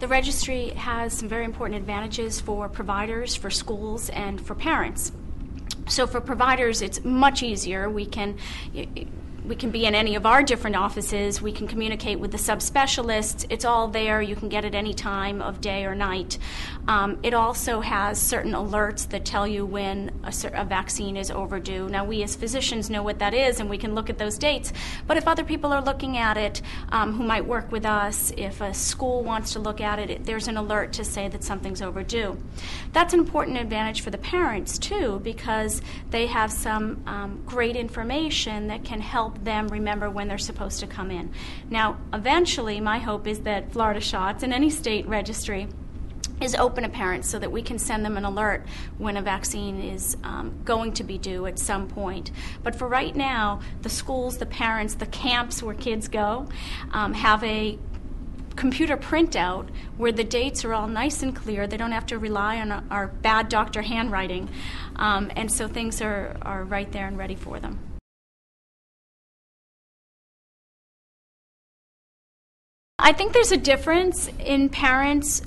The registry has some very important advantages for providers, for schools, and for parents. So for providers, it's much easier. We can be in any of our different offices. We can communicate with the subspecialists. It's all there. You can get it any time of day or night. It also has certain alerts that tell you when a vaccine is overdue. Now, we as physicians know what that is, and we can look at those dates. But if other people are looking at it who might work with us, if a school wants to look at it, there's an alert to say that something's overdue. That's an important advantage for the parents, too, because they have some great information that can help them remember when they're supposed to come in. Now, eventually, my hope is that Florida Shots and any state registry is open to parents so that we can send them an alert when a vaccine is going to be due at some point. But for right now, the schools, the parents, the camps where kids go have a computer printout where the dates are all nice and clear. They don't have to rely on our bad doctor handwriting. And so things are right there and ready for them. I think there's a difference in parents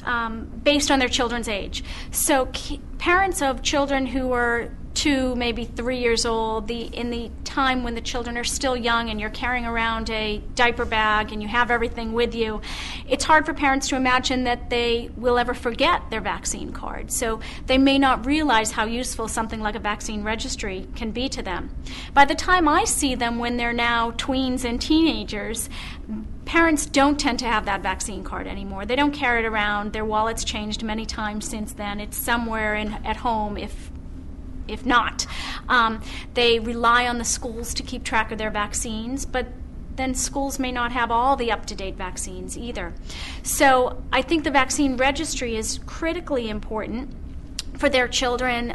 based on their children's age. So parents of children who are 2, maybe 3 years old, in the time when the children are still young and you're carrying around a diaper bag and you have everything with you, it's hard for parents to imagine that they will ever forget their vaccine card. So they may not realize how useful something like a vaccine registry can be to them. By the time I see them when they're now tweens and teenagers, parents don't tend to have that vaccine card anymore. They don't carry it around. Their wallet's changed many times since then. It's somewhere at home, if not. They rely on the schools to keep track of their vaccines, but then schools may not have all the up-to-date vaccines either. So I think the vaccine registry is critically important for their children,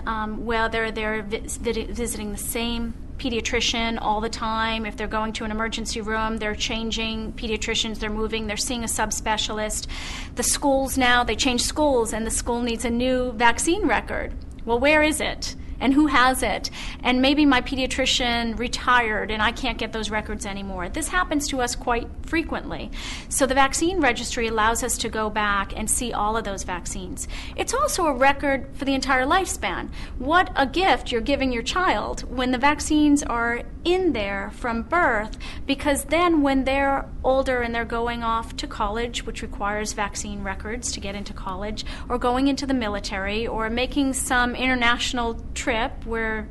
whether they're visiting the same pediatrician all the time. If they're going to an emergency room, they're changing pediatricians, they're moving, they're seeing a subspecialist. The schools now, they change schools, and the school needs a new vaccine record. Well, where is it? And who has it? And maybe my pediatrician retired and I can't get those records anymore. This happens to us quite frequently. So the vaccine registry allows us to go back and see all of those vaccines. It's also a record for the entire lifespan. What a gift you're giving your child when the vaccines are in there from birth, because then when they're older and they're going off to college, which requires vaccine records to get into college, or going into the military, or making some international trip where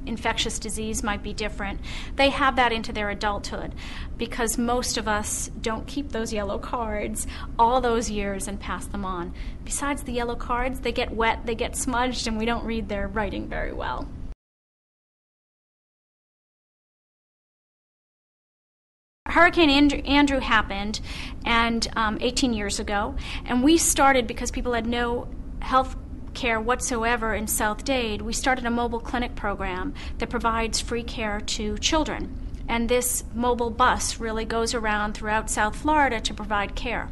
infectious disease might be different, they have that into their adulthood, because most of us don't keep those yellow cards all those years and pass them on. Besides the yellow cards, they get wet, they get smudged, and we don't read their writing very well. Hurricane Andrew happened 18 years ago, and we started, because people had no health care whatsoever in South Dade, we started a mobile clinic program that provides free care to children. And this mobile bus really goes around throughout South Florida to provide care.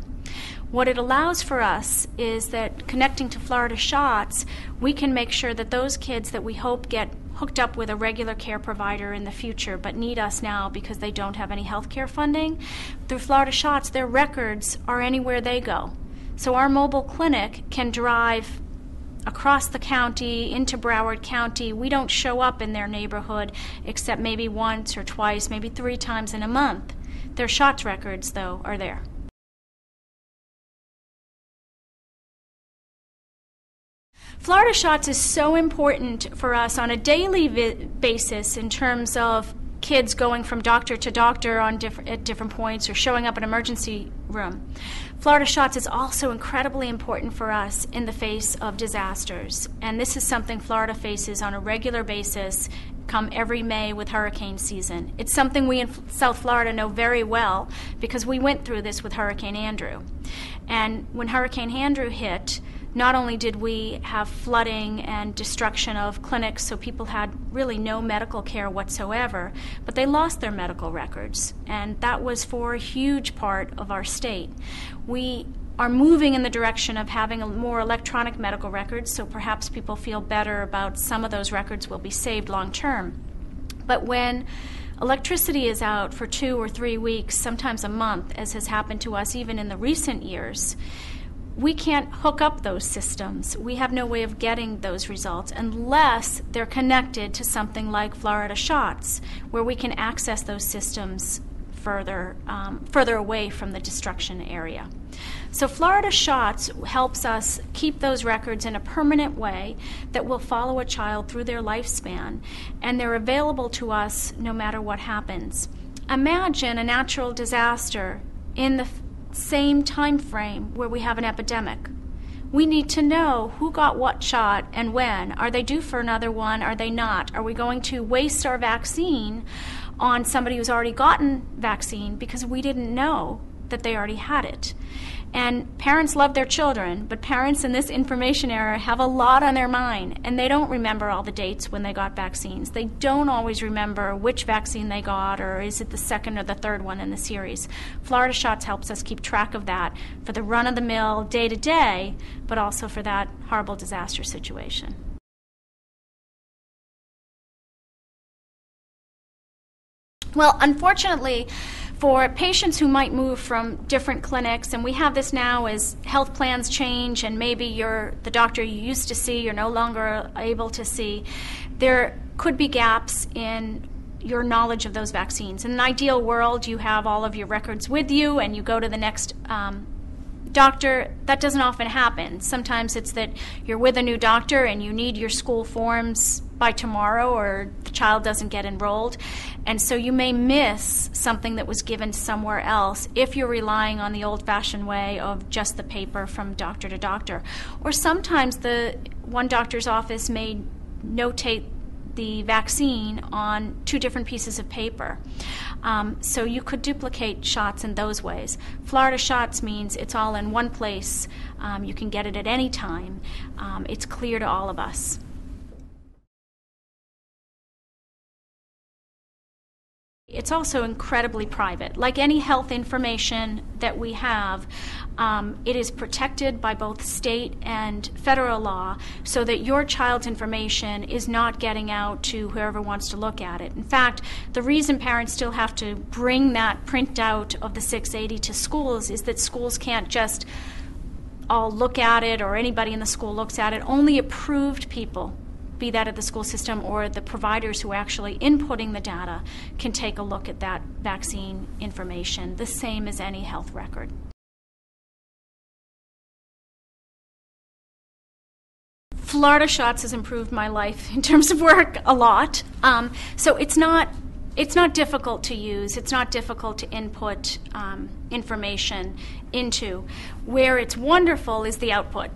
What it allows for us is that, connecting to Florida Shots, we can make sure that those kids that we hope get hooked up with a regular care provider in the future but need us now because they don't have any health care funding, through Florida Shots, their records are anywhere they go. So our mobile clinic can drive across the county into Broward County. We don't show up in their neighborhood except maybe once or twice, maybe 3 times in a month. Their shots records, though, are there. Florida Shots is so important for us on a daily basis in terms of kids going from doctor to doctor at different points, or showing up in an emergency room. Florida Shots is also incredibly important for us in the face of disasters, and this is something Florida faces on a regular basis come every May with hurricane season. It's something we in South Florida know very well because we went through this with Hurricane Andrew. And when Hurricane Andrew hit, not only did we have flooding and destruction of clinics, so people had really no medical care whatsoever, but they lost their medical records, and that was for a huge part of our state. We are moving in the direction of having a more electronic medical records, so perhaps people feel better about some of those records will be saved long term. But when electricity is out for 2 or 3 weeks, sometimes a month, as has happened to us even in the recent years, we can't hook up those systems. We have no way of getting those results unless they're connected to something like Florida Shots, where we can access those systems further away from the destruction area. So Florida Shots helps us keep those records in a permanent way that will follow a child through their lifespan, and they're available to us no matter what happens. Imagine a natural disaster in the same time frame where we have an epidemic. We need to know who got what shot and when. Are they due for another one? Are they not? Are we going to waste our vaccine on somebody who's already gotten vaccine because we didn't know that they already had it? And parents love their children, but parents in this information era have a lot on their mind, and they don't remember all the dates when they got vaccines. They don't always remember which vaccine they got, or is it the second or the third one in the series. Florida Shots helps us keep track of that for the run-of-the-mill, day-to-day, but also for that horrible disaster situation. Well, unfortunately, for patients who might move from different clinics, and we have this now as health plans change and maybe the doctor you used to see you're no longer able to see, there could be gaps in your knowledge of those vaccines. In an ideal world, you have all of your records with you and you go to the next doctor. That doesn't often happen. Sometimes it's that you're with a new doctor and you need your school forms by tomorrow, or the child doesn't get enrolled, and so you may miss something that was given somewhere else if you're relying on the old-fashioned way of just the paper from doctor to doctor. Or sometimes the one doctor's office may notate the vaccine on two different pieces of paper. So you could duplicate shots in those ways. Florida Shots means it's all in one place. You can get it at any time. It's clear to all of us. It's also incredibly private. Like any health information that we have, it is protected by both state and federal law so that your child's information is not getting out to whoever wants to look at it. In fact, the reason parents still have to bring that printout of the 680 to schools is that schools can't just all look at it, or anybody in the school looks at it. Only approved people, be that at the school system or the providers who are actually inputting the data, can take a look at that vaccine information, the same as any health record. Florida Shots has improved my life in terms of work a lot. So it's not difficult to use. It's not difficult to input information into. Where it's wonderful is the output.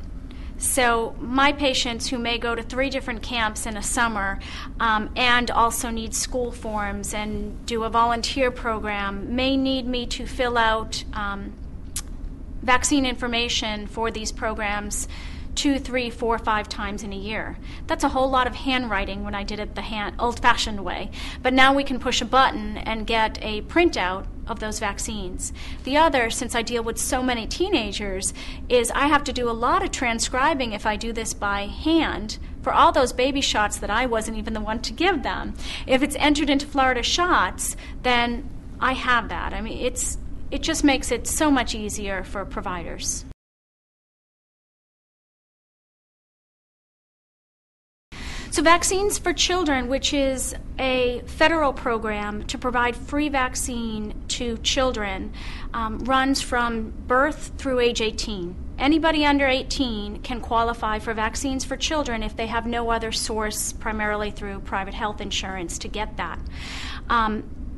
So my patients who may go to 3 different camps in a summer and also need school forms and do a volunteer program may need me to fill out vaccine information for these programs 2, 3, 4, 5 times in a year. That's a whole lot of handwriting when I did it the old-fashioned way. But now we can push a button and get a printout of those vaccines. The other, since I deal with so many teenagers, is I have to do a lot of transcribing if I do this by hand for all those baby shots that I wasn't even the one to give them. If it's entered into Florida Shots, then I have that. I mean, it just makes it so much easier for providers. So Vaccines for Children, which is a federal program to provide free vaccine to children, runs from birth through age 18. Anybody under 18 can qualify for Vaccines for Children if they have no other source, primarily through private health insurance, to get that.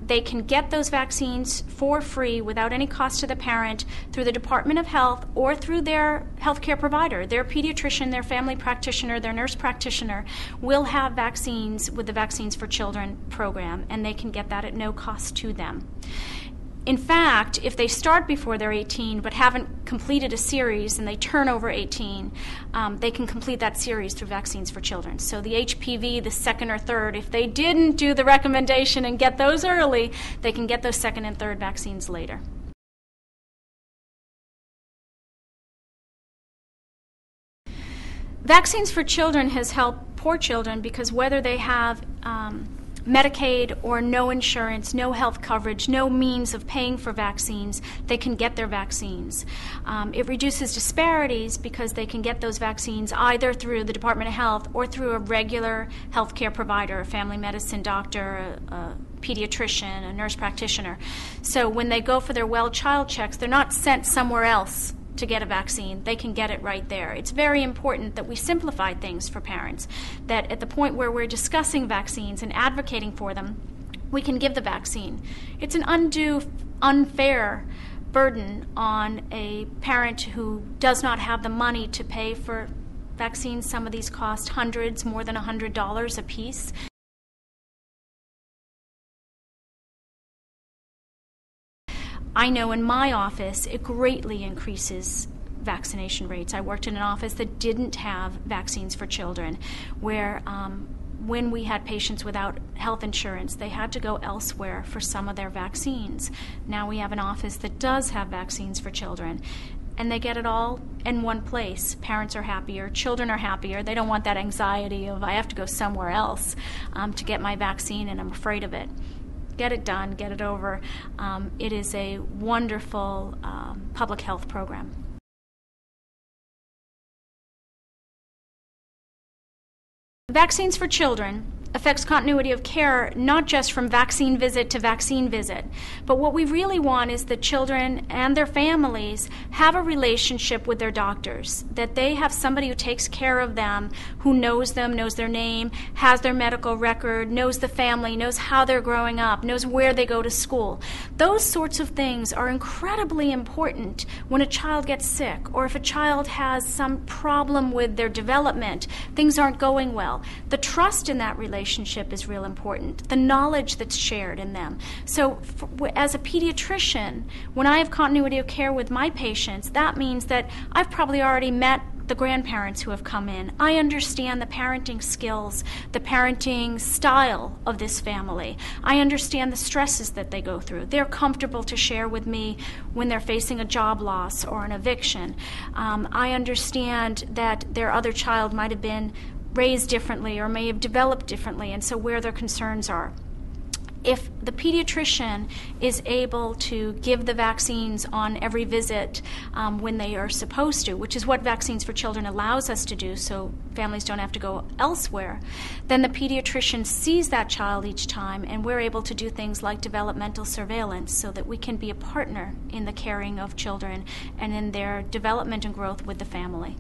They can get those vaccines for free without any cost to the parent through the Department of Health or through their healthcare provider. Their pediatrician, their family practitioner, their nurse practitioner will have vaccines with the Vaccines for Children program, and they can get that at no cost to them. In fact, if they start before they're 18 but haven't completed a series and they turn over 18, they can complete that series through Vaccines for Children. So the HPV, the second or third, if they didn't do the recommendation and get those early, they can get those second and third vaccines later. Vaccines for Children has helped poor children because whether they have Medicaid or no insurance, no health coverage, no means of paying for vaccines, they can get their vaccines. It reduces disparities because they can get those vaccines either through the Department of Health or through a regular healthcare provider, a family medicine doctor, a pediatrician, a nurse practitioner. So when they go for their well child checks, they're not sent somewhere else to get a vaccine. They can get it right there. It's very important that we simplify things for parents, that at the point where we're discussing vaccines and advocating for them, we can give the vaccine. It's an undue, unfair burden on a parent who does not have the money to pay for vaccines. Some of these cost hundreds, more than $100 a piece. I know in my office it greatly increases vaccination rates. I worked in an office that didn't have vaccines for children, where when we had patients without health insurance, they had to go elsewhere for some of their vaccines. Now we have an office that does have vaccines for children, and they get it all in one place. Parents are happier, children are happier. They don't want that anxiety of, I have to go somewhere else to get my vaccine and I'm afraid of it. Get it done, get it over. It is a wonderful public health program. Vaccines for children affects continuity of care not just from vaccine visit to vaccine visit, but what we really want is that children and their families have a relationship with their doctors, that they have somebody who takes care of them, who knows them, knows their name, has their medical record, knows the family, knows how they're growing up, knows where they go to school. Those sorts of things are incredibly important when a child gets sick, or if a child has some problem with their development, things aren't going well. The trust in that relationship is real important, the knowledge that's shared in them. So as a pediatrician, when I have continuity of care with my patients, that means that I've probably already met the grandparents who have come in. I understand the parenting skills, the parenting style of this family. I understand the stresses that they go through. They're comfortable to share with me when they're facing a job loss or an eviction. I understand that their other child might have been raised differently or may have developed differently, and so where their concerns are. If the pediatrician is able to give the vaccines on every visit when they are supposed to, which is what Vaccines for Children allows us to do so families don't have to go elsewhere, then the pediatrician sees that child each time, and we're able to do things like developmental surveillance so that we can be a partner in the caring of children and in their development and growth with the family.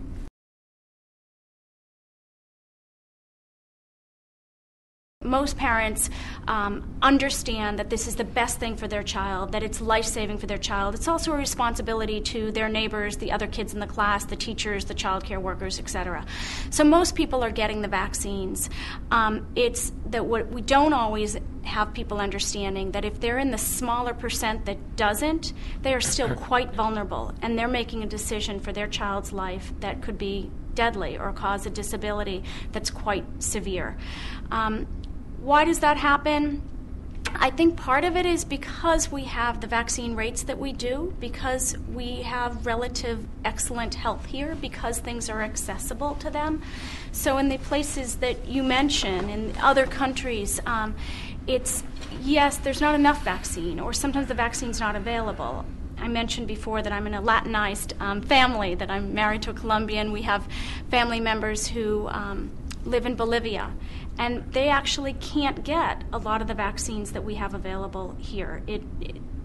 Most parents understand that this is the best thing for their child, that it's life-saving for their child. It's also a responsibility to their neighbors, the other kids in the class, the teachers, the child care workers, etc. So most people are getting the vaccines. It's that what we don't always have people understanding that if they're in the smaller percent that doesn't, they are still quite vulnerable, and they're making a decision for their child's life that could be deadly or cause a disability that's quite severe. Why does that happen? I think part of it is because we have the vaccine rates that we do, because we have relative excellent health here, because things are accessible to them. So in the places that you mention, in other countries, it's, yes, there's not enough vaccine, or sometimes the vaccine's not available. I mentioned before that I'm in a Latinized family, that I'm married to a Colombian. We have family members who live in Bolivia, and they actually can't get a lot of the vaccines that we have available here.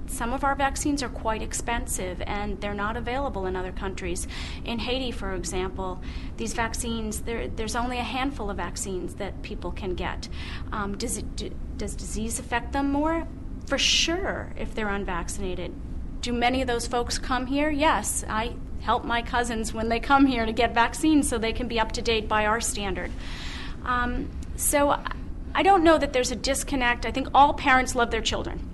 Some of our vaccines are quite expensive, and they're not available in other countries. In Haiti, for example, these vaccines, there's only a handful of vaccines that people can get. Does disease affect them more? For sure, if they're unvaccinated. Do many of those folks come here? Yes. I help my cousins when they come here to get vaccines so they can be up to date by our standard. So I don't know that there's a disconnect. I think all parents love their children,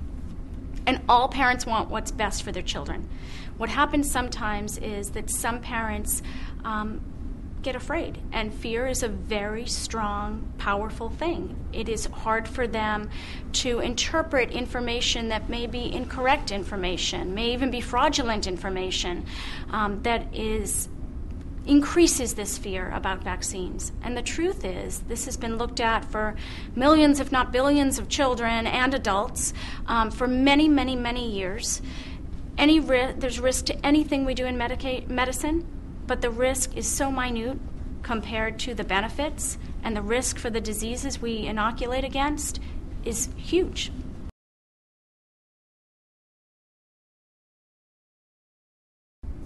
and all parents want what's best for their children. What happens sometimes is that some parents get afraid, and fear is a very strong, powerful thing. It is hard for them to interpret information that may be incorrect information, may even be fraudulent information that is increases this fear about vaccines. And the truth is, this has been looked at for millions, if not billions, of children and adults for many, many, many years. There's risk to anything we do in medicine, but the risk is so minute compared to the benefits, and the risk for the diseases we inoculate against is huge.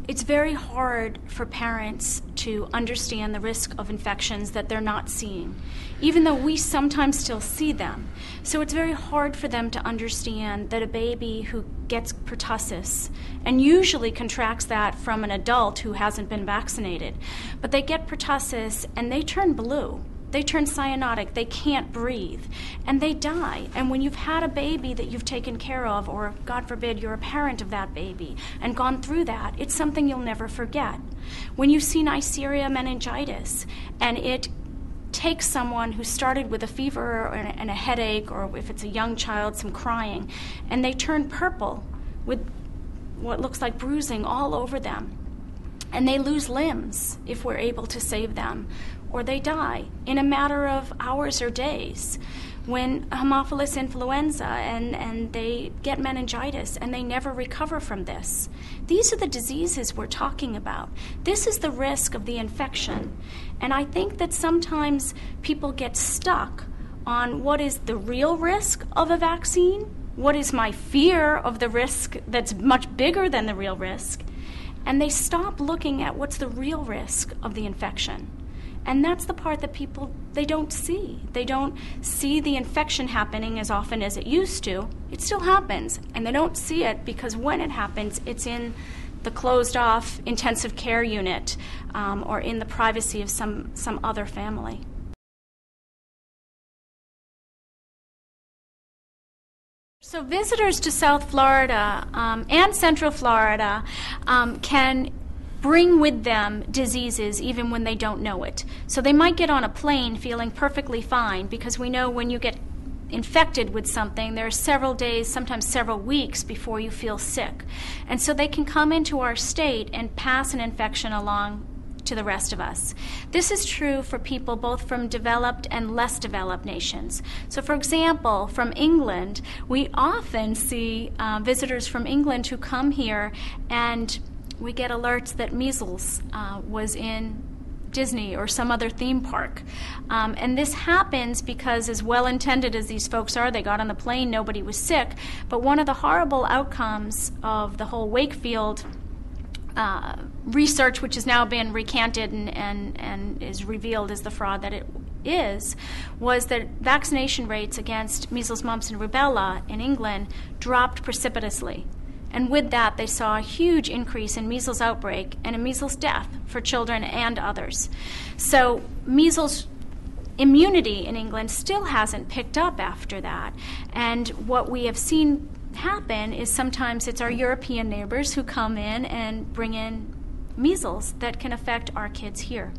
It's very hard for parents to understand the risk of infections that they're not seeing, even though we sometimes still see them. So it's very hard for them to understand that a baby who gets pertussis, and usually contracts that from an adult who hasn't been vaccinated, but they get pertussis and they turn blue. They turn cyanotic, they can't breathe, and they die. And when you've had a baby that you've taken care of, or God forbid you're a parent of that baby and gone through that, it's something you'll never forget. When you see Neisseria meningitis, and it takes someone who started with a fever and a headache, or if it's a young child, some crying, and they turn purple with what looks like bruising all over them, and they lose limbs if we're able to save them, or they die in a matter of hours or days. When Haemophilus influenza and they get meningitis and they never recover from this. These are the diseases we're talking about. This is the risk of the infection. And I think that sometimes people get stuck on what is the real risk of a vaccine, what is my fear of the risk that's much bigger than the real risk, and they stop looking at what's the real risk of the infection. And that's the part that people, they don't see. They don't see the infection happening as often as it used to. It still happens, and they don't see it because when it happens, it's in the closed-off intensive care unit or in the privacy of some other family. So visitors to South Florida and Central Florida can bring with them diseases even when they don't know it. So they might get on a plane feeling perfectly fine, because we know when you get infected with something, there are several days, sometimes several weeks before you feel sick. And so they can come into our state and pass an infection along to the rest of us. This is true for people both from developed and less developed nations. So for example, from England, we often see visitors from England who come here, and we get alerts that measles was in Disney or some other theme park. And this happens because, as well-intended as these folks are, they got on the plane, nobody was sick, but one of the horrible outcomes of the whole Wakefield research, which has now been recanted and is revealed as the fraud that it is, was that vaccination rates against measles, mumps, and rubella in England dropped precipitously. And with that, they saw a huge increase in measles outbreak and a measles death for children and others. So measles immunity in England still hasn't picked up after that. And what we have seen happen is sometimes it's our European neighbors who come in and bring in measles that can affect our kids here.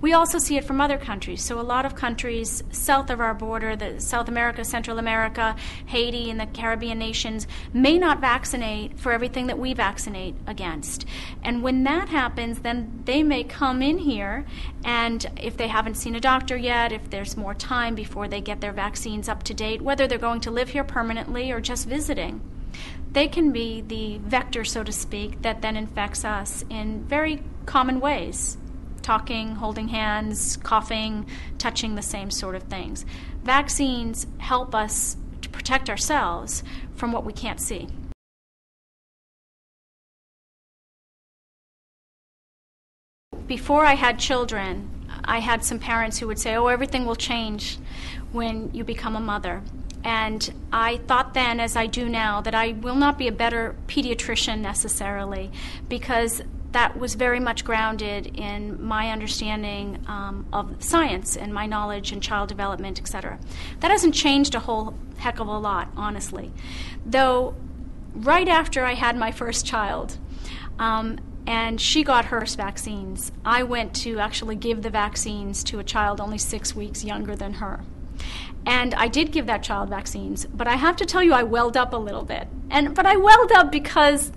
We also see it from other countries. So a lot of countries south of our border, South America, Central America, Haiti, and the Caribbean nations may not vaccinate for everything that we vaccinate against. And when that happens, then they may come in here, and if they haven't seen a doctor yet, if there's more time before they get their vaccines up to date, whether they're going to live here permanently or just visiting, they can be the vector, so to speak, that then infects us in very common ways. Talking, holding hands, coughing, touching, the same sort of things. Vaccines help us to protect ourselves from what we can't see. Before I had children, I had some parents who would say, oh, everything will change when you become a mother. And I thought then, as I do now, that I will not be a better pediatrician necessarily, because that was very much grounded in my understanding of science and my knowledge in child development, etc. That hasn't changed a whole heck of a lot, honestly. Though right after I had my first child, and she got her vaccines, I went to actually give the vaccines to a child only 6 weeks younger than her. And I did give that child vaccines, but I have to tell you I welled up a little bit. But I welled up because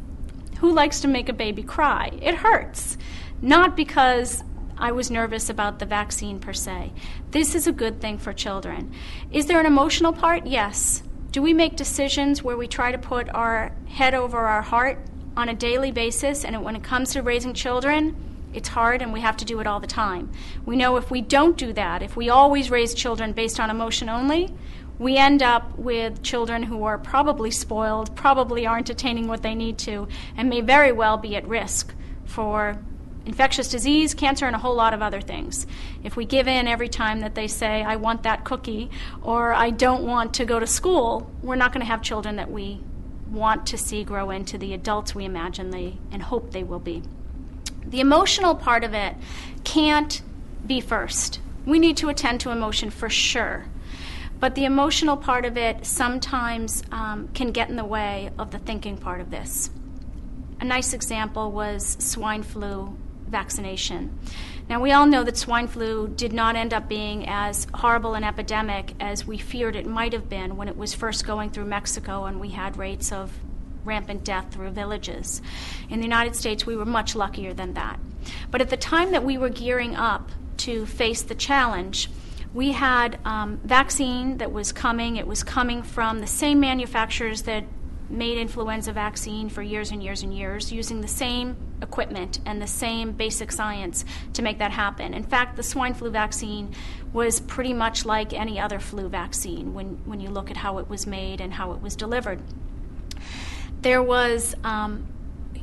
Who likes to make a baby cry? It hurts. Not because I was nervous about the vaccine per se. This is a good thing for children. Is there an emotional part? Yes. Do we make decisions where we try to put our head over our heart on a daily basis, and when it comes to raising children, it's hard and we have to do it all the time? We know if we don't do that, if we always raise children based on emotion only, we end up with children who are probably spoiled, probably aren't attaining what they need to, and may very well be at risk for infectious disease, cancer, and a whole lot of other things. If we give in every time that they say, I want that cookie, or I don't want to go to school, we're not going to have children that we want to see grow into the adults we imagine they and hope they will be. The emotional part of it can't be first. We need to attend to emotion for sure. But the emotional part of it sometimes can get in the way of the thinking part of this. A nice example was swine flu vaccination. Now, we all know that swine flu did not end up being as horrible an epidemic as we feared it might have been when it was first going through Mexico and we had rates of rampant death through villages. In the United States, we were much luckier than that. But at the time that we were gearing up to face the challenge, we had vaccine that was coming. It was coming from the same manufacturers that made influenza vaccine for years and years and years, using the same equipment and the same basic science to make that happen. In fact, the swine flu vaccine was pretty much like any other flu vaccine when you look at how it was made and how it was delivered. There was a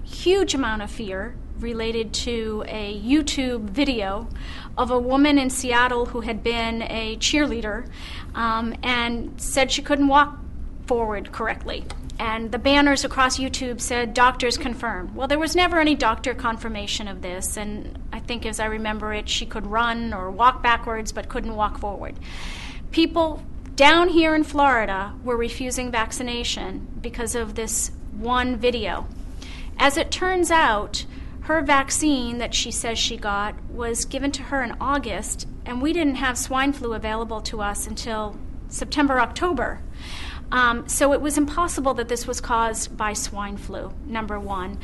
huge amount of fear related to a YouTube video of a woman in Seattle who had been a cheerleader and said she couldn't walk forward correctly. And the banners across YouTube said, doctors confirm. Well, there was never any doctor confirmation of this, and I think as I remember it, she could run or walk backwards but couldn't walk forward. People down here in Florida were refusing vaccination because of this one video. As it turns out, her vaccine that she says she got was given to her in August, and we didn't have swine flu available to us until September, October. So it was impossible that this was caused by swine flu, number one,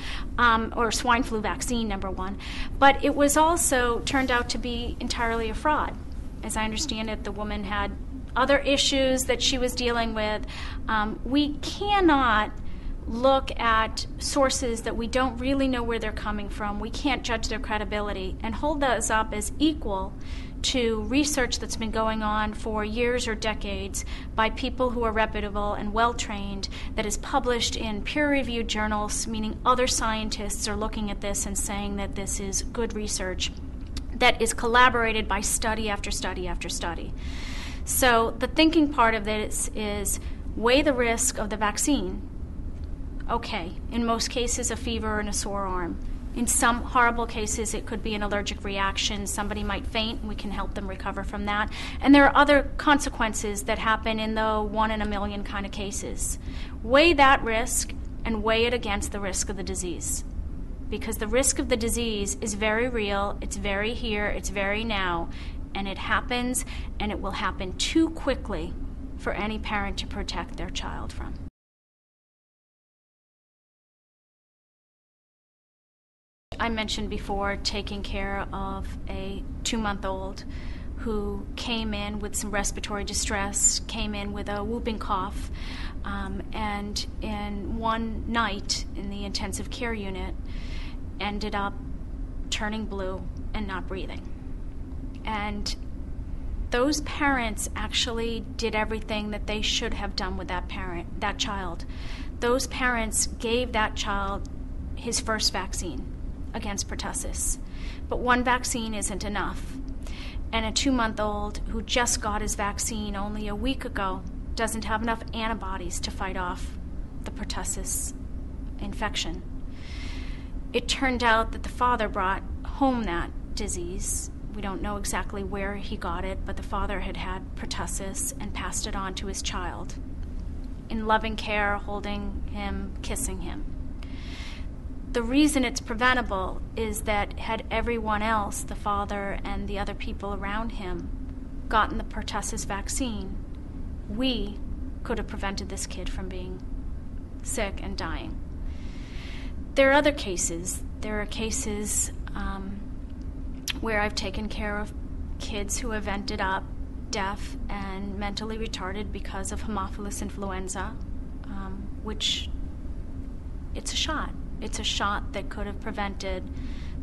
or swine flu vaccine, number one. But it was also turned out to be entirely a fraud. As I understand it, the woman had other issues that she was dealing with. We cannot look at sources that we don't really know where they're coming from. We can't judge their credibility and hold those up as equal to research that's been going on for years or decades by people who are reputable and well-trained, that is published in peer-reviewed journals, meaning other scientists are looking at this and saying that this is good research that is collaborated by study after study after study. So the thinking part of this is weigh the risk of the vaccine. Okay, in most cases, a fever and a sore arm. In some horrible cases, it could be an allergic reaction. Somebody might faint, and we can help them recover from that. And there are other consequences that happen in the 1 in a million kind of cases. Weigh that risk and weigh it against the risk of the disease. Because the risk of the disease is very real, it's very here, it's very now, and it happens, and it will happen too quickly for any parent to protect their child from. I mentioned before taking care of a 2-month-old who came in with some respiratory distress, came in with a whooping cough, and in one night in the intensive care unit ended up turning blue and not breathing. And those parents actually did everything that they should have done with that child. Those parents gave that child his first vaccine against pertussis. But one vaccine isn't enough. And a 2-month-old who just got his vaccine only a week ago doesn't have enough antibodies to fight off the pertussis infection. It turned out that the father brought home that disease. We don't know exactly where he got it, but the father had had pertussis and passed it on to his child. In loving care, holding him, kissing him. The reason it's preventable is that had everyone else, the father and the other people around him, gotten the pertussis vaccine, we could have prevented this kid from being sick and dying. There are other cases. There are cases where I've taken care of kids who have ended up deaf and mentally retarded because of Haemophilus influenza, which it's a shot. It's a shot that could have prevented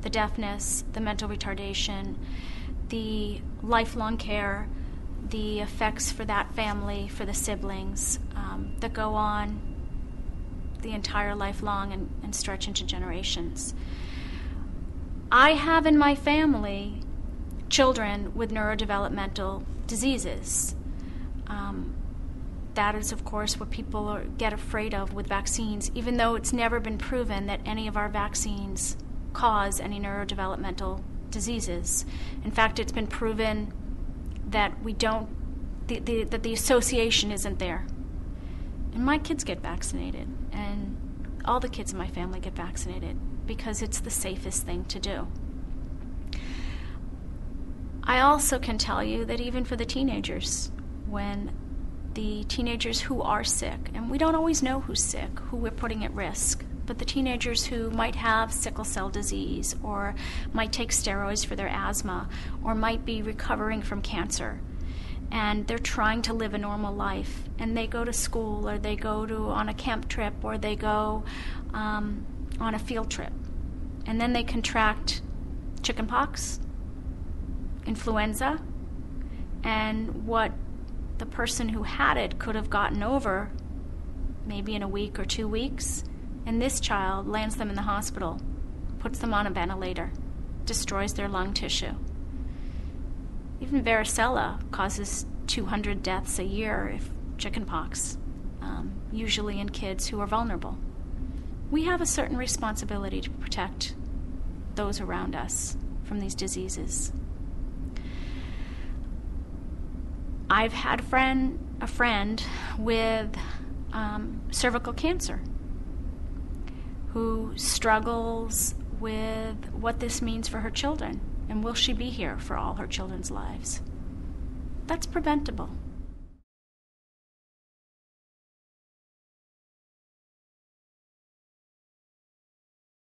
the deafness, the mental retardation, the lifelong care, the effects for that family, for the siblings, that go on the entire lifelong and stretch into generations. I have in my family children with neurodevelopmental diseases. That is, of course, what people get afraid of with vaccines, even though it's never been proven that any of our vaccines cause any neurodevelopmental diseases. In fact, it's been proven that that the association isn't there. And my kids get vaccinated, and all the kids in my family get vaccinated because it's the safest thing to do. I also can tell you that even for the teenagers, when the teenagers who are sick, and we don't always know who's sick, who we're putting at risk, but the teenagers who might have sickle cell disease or might take steroids for their asthma or might be recovering from cancer, and they're trying to live a normal life, and they go to school or they go on a camp trip or they go on a field trip, and then they contract chickenpox, influenza, and what the person who had it could have gotten over maybe in a week or 2 weeks, and this child lands them in the hospital, puts them on a ventilator, destroys their lung tissue. Even varicella causes 200 deaths a year if chickenpox, usually in kids who are vulnerable. We have a certain responsibility to protect those around us from these diseases. I've had a friend with cervical cancer who struggles with what this means for her children, and will she be here for all her children's lives? That's preventable.